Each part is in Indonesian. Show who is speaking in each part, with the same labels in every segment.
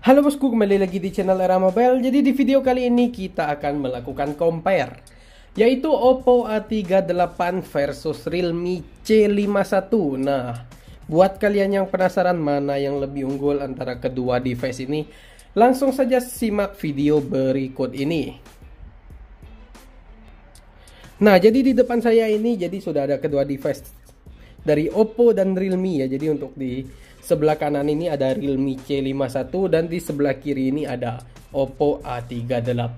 Speaker 1: Halo bosku, kembali lagi di channel Era Mobile. Jadi di video kali ini kita akan melakukan compare, yaitu Oppo A38 versus Realme C51. Nah, buat kalian yang penasaran mana yang lebih unggul antara kedua device ini, langsung saja simak video berikut ini. Nah, jadi di depan saya ini sudah ada kedua device dari Oppo dan Realme ya. Jadi untuk di sebelah kanan ini ada Realme C51 dan di sebelah kiri ini ada Oppo A38.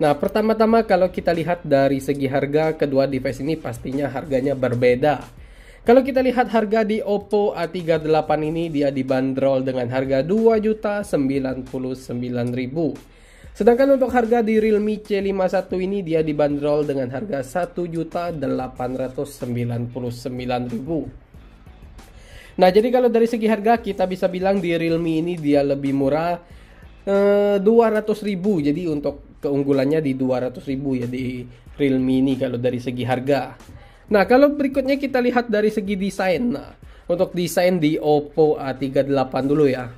Speaker 1: Nah, pertama-tama kalau kita lihat dari segi harga, kedua device ini pastinya harganya berbeda. Kalau kita lihat harga di Oppo A38 ini dia dibanderol dengan harga 2.099.000. Sedangkan untuk harga di Realme C51 ini dia dibanderol dengan harga 1.899.000. Nah, jadi kalau dari segi harga kita bisa bilang di Realme ini dia lebih murah 200.000. Jadi untuk keunggulannya di 200.000 ya di Realme ini kalau dari segi harga. Nah, kalau berikutnya kita lihat dari segi desain. Nah, untuk desain di Oppo A38 dulu ya.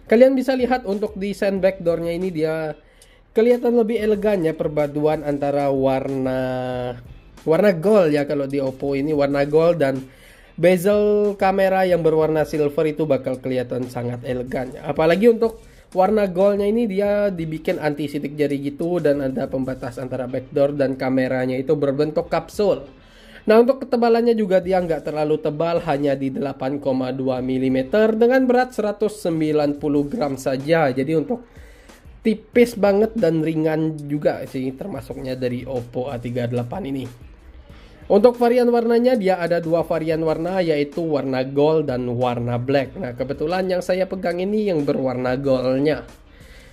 Speaker 1: Kalian bisa lihat untuk desain backdoornya ini dia kelihatan lebih elegan ya, perpaduan antara warna gold ya. Kalau di Oppo ini warna gold dan bezel kamera yang berwarna silver itu bakal kelihatan sangat elegan ya. Apalagi untuk warna goldnya ini dia dibikin anti sidik jari gitu, dan ada pembatas antara backdoor dan kameranya itu berbentuk kapsul. Nah, untuk ketebalannya juga dia nggak terlalu tebal, hanya di 8,2 mm dengan berat 190 gram saja. Jadi untuk tipis banget dan ringan juga sih termasuknya dari Oppo A38 ini. Untuk varian warnanya dia ada dua varian warna, yaitu warna gold dan warna black. Nah, kebetulan yang saya pegang ini yang berwarna goldnya.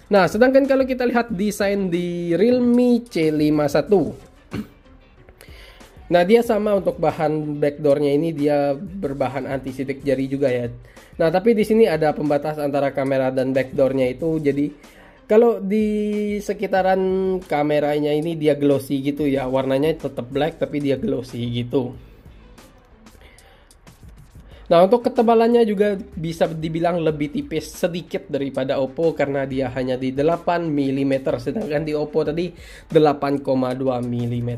Speaker 1: Nah, sedangkan kalau kita lihat desain di Realme C51. Nah, dia sama untuk bahan backdoornya ini dia berbahan anti sidik jari juga ya. Nah, tapi di sini ada pembatas antara kamera dan backdoornya itu, jadi kalau di sekitaran kameranya ini dia glossy gitu ya, warnanya tetap black tapi dia glossy gitu. Nah, untuk ketebalannya juga bisa dibilang lebih tipis sedikit daripada Oppo karena dia hanya di 8 mm, sedangkan di Oppo tadi 8,2 mm.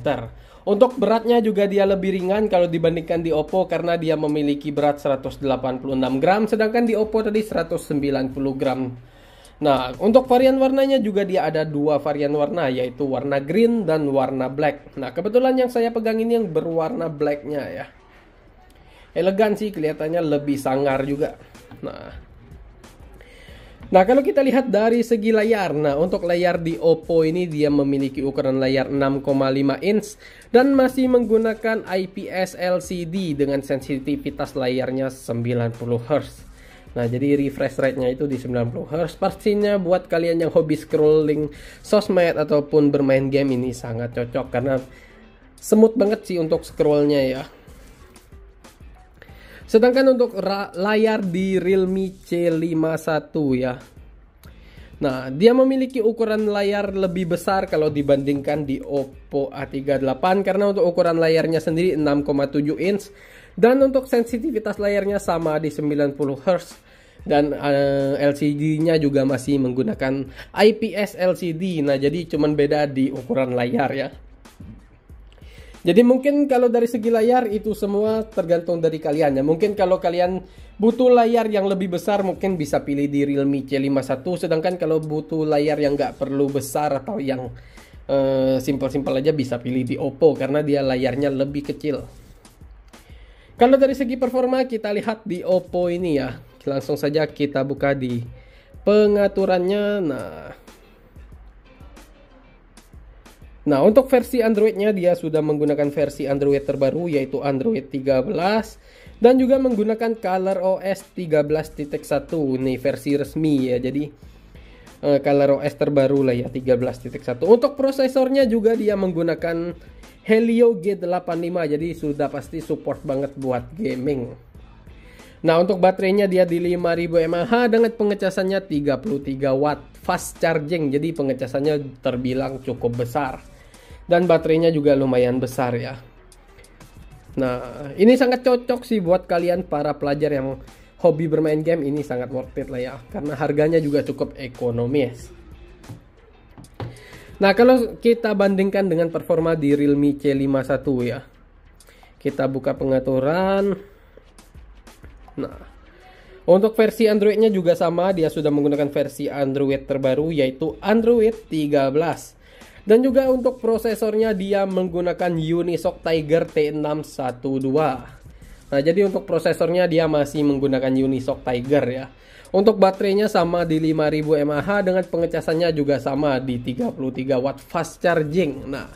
Speaker 1: Untuk beratnya juga dia lebih ringan kalau dibandingkan di Oppo karena dia memiliki berat 186 gram, sedangkan di Oppo tadi 190 gram. Nah, untuk varian warnanya juga dia ada dua varian warna, yaitu warna green dan warna black. Nah, kebetulan yang saya pegang ini yang berwarna blacknya ya. Elegan sih, kelihatannya lebih sangar juga. Nah, kalau kita lihat dari segi layar, nah untuk layar di Oppo ini dia memiliki ukuran layar 6,5 inch dan masih menggunakan IPS LCD dengan sensitivitas layarnya 90 Hz. Nah, jadi refresh rate-nya itu di 90 Hz. Pastinya buat kalian yang hobi scrolling sosmed ataupun bermain game ini sangat cocok karena smooth banget sih untuk scrollnya ya. Sedangkan untuk layar di Realme C51 ya. Nah, dia memiliki ukuran layar lebih besar kalau dibandingkan di Oppo A38 karena untuk ukuran layarnya sendiri 6,7 inch. Dan untuk sensitivitas layarnya sama di 90 Hz. Dan LCD-nya juga masih menggunakan IPS LCD. Nah, jadi cuman beda di ukuran layar ya. Jadi mungkin kalau dari segi layar itu semua tergantung dari kalian ya. Mungkin kalau kalian butuh layar yang lebih besar mungkin bisa pilih di Realme C51. Sedangkan kalau butuh layar yang nggak perlu besar atau yang simpel-simpel aja bisa pilih di Oppo karena dia layarnya lebih kecil. Kalau dari segi performa kita lihat di Oppo ini ya. Langsung saja kita buka di pengaturannya. Nah, untuk versi Android-nya dia sudah menggunakan versi Android terbaru yaitu Android 13 dan juga menggunakan ColorOS 13.1. Ini versi resmi ya. Jadi ColorOS terbaru lah ya 13.1. Untuk prosesornya juga dia menggunakan Helio G85, jadi sudah pasti support banget buat gaming. Nah, untuk baterainya dia di 5000 mAh dengan pengecasannya 33 watt fast charging, jadi pengecasannya terbilang cukup besar. Dan baterainya juga lumayan besar ya. Nah, ini sangat cocok sih buat kalian para pelajar yang hobi bermain game ini sangat worth it lah ya, karena harganya juga cukup ekonomis. Nah, kalau kita bandingkan dengan performa di Realme C51 ya, kita buka pengaturan. Nah, untuk versi Androidnya juga sama, dia sudah menggunakan versi Android terbaru yaitu Android 13. Dan juga untuk prosesornya dia menggunakan Unisoc Tiger T612. Nah, jadi untuk prosesornya dia masih menggunakan Unisoc Tiger ya. Untuk baterainya sama di 5000 mAh dengan pengecasannya juga sama di 33 watt fast charging. Nah,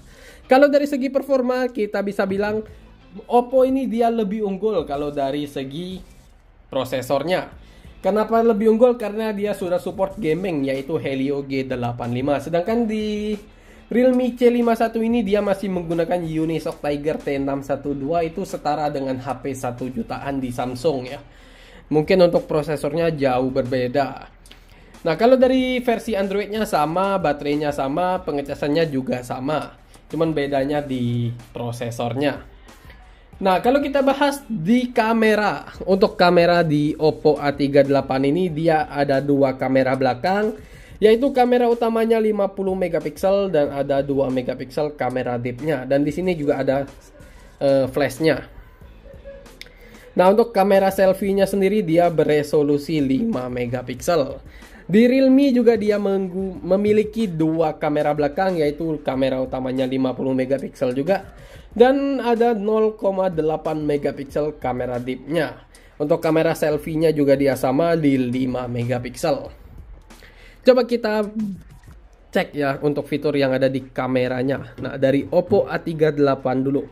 Speaker 1: kalau dari segi performa kita bisa bilang Oppo ini dia lebih unggul kalau dari segi prosesornya. Kenapa lebih unggul? Karena dia sudah support gaming yaitu Helio G85. Sedangkan di Realme C51 ini dia masih menggunakan Unisoc Tiger T612, itu setara dengan HP 1 jutaan di Samsung ya. Mungkin untuk prosesornya jauh berbeda. Nah, kalau dari versi Androidnya sama, baterainya sama, pengecasannya juga sama. Cuman bedanya di prosesornya. Nah, kalau kita bahas di kamera. Untuk kamera di Oppo A38 ini dia ada dua kamera belakang, yaitu kamera utamanya 50 megapiksel dan ada 2 megapiksel kamera deepnya. Dan di sini juga ada flashnya. Nah, untuk kamera selfie-nya sendiri dia beresolusi 5 megapiksel. Di Realme juga dia memiliki dua kamera belakang, yaitu kamera utamanya 50 megapiksel juga. Dan ada 0,8 megapiksel kamera deepnya. Untuk kamera selfie-nya juga dia sama di 5 megapiksel. Coba kita cek ya untuk fitur yang ada di kameranya. Nah, dari Oppo A38 dulu.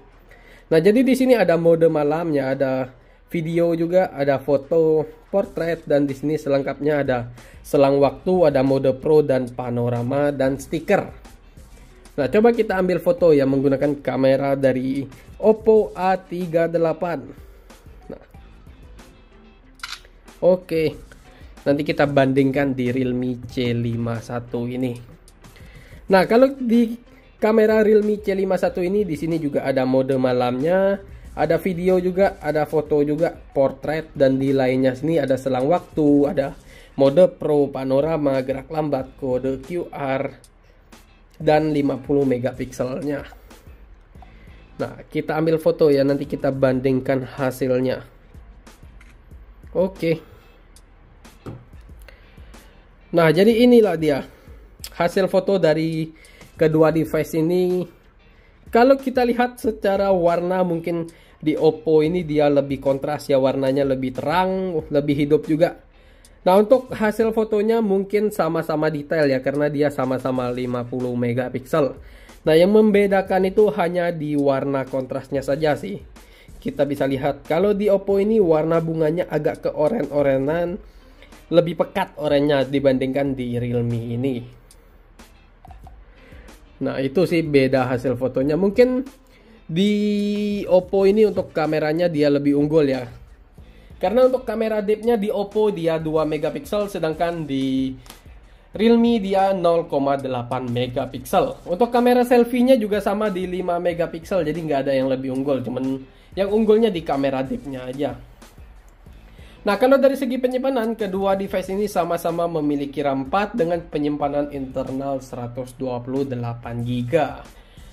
Speaker 1: Nah, jadi di sini ada mode malamnya, ada video juga, ada foto, portrait, dan di sini selengkapnya ada selang waktu, ada mode pro dan panorama dan stiker. Nah, coba kita ambil foto ya menggunakan kamera dari Oppo A38. Nah, oke. Nanti kita bandingkan di Realme C51 ini. Nah, kalau di kamera Realme C51 ini di sini juga ada mode malamnya, ada video juga, ada foto juga, portrait, dan di lainnya sini ada selang waktu, ada mode pro, panorama, gerak lambat, kode QR, dan 50 megapikselnya. Nah, kita ambil foto ya, nanti kita bandingkan hasilnya. Oke. Nah, jadi inilah dia hasil foto dari kedua device ini. Kalau kita lihat secara warna, mungkin di Oppo ini dia lebih kontras ya, warnanya lebih terang, lebih hidup juga. Nah, untuk hasil fotonya mungkin sama-sama detail ya, karena dia sama-sama 50 megapiksel. Nah, yang membedakan itu hanya di warna kontrasnya saja sih. Kita bisa lihat kalau di Oppo ini warna bunganya agak ke oren-orenan, lebih pekat oranye dibandingkan di Realme ini. Nah, itu sih beda hasil fotonya. Mungkin di Oppo ini untuk kameranya dia lebih unggul ya. Karena untuk kamera deepnya di Oppo dia 2 megapiksel, sedangkan di Realme dia 0,8 megapiksel. Untuk kamera selfie-nya juga sama di 5 megapiksel, jadi nggak ada yang lebih unggul. Cuman yang unggulnya di kamera deepnya aja. Nah, kalau dari segi penyimpanan, kedua device ini sama-sama memiliki RAM 4 dengan penyimpanan internal 128 GB.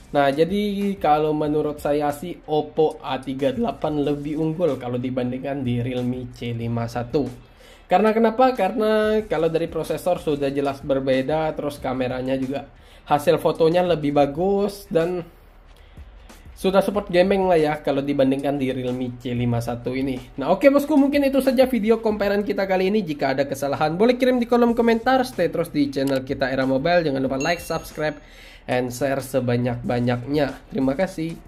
Speaker 1: Nah, jadi kalau menurut saya sih Oppo A38 lebih unggul kalau dibandingkan di Realme C51. Karena kenapa? Karena kalau dari prosesor sudah jelas berbeda, terus kameranya juga hasil fotonya lebih bagus dan sudah support gaming lah ya kalau dibandingkan di Realme C51 ini. Nah, oke bosku, mungkin itu saja video comparean kita kali ini. Jika ada kesalahan boleh kirim di kolom komentar. Stay terus di channel kita Era Mobile. Jangan lupa like, subscribe, and share sebanyak-banyaknya. Terima kasih.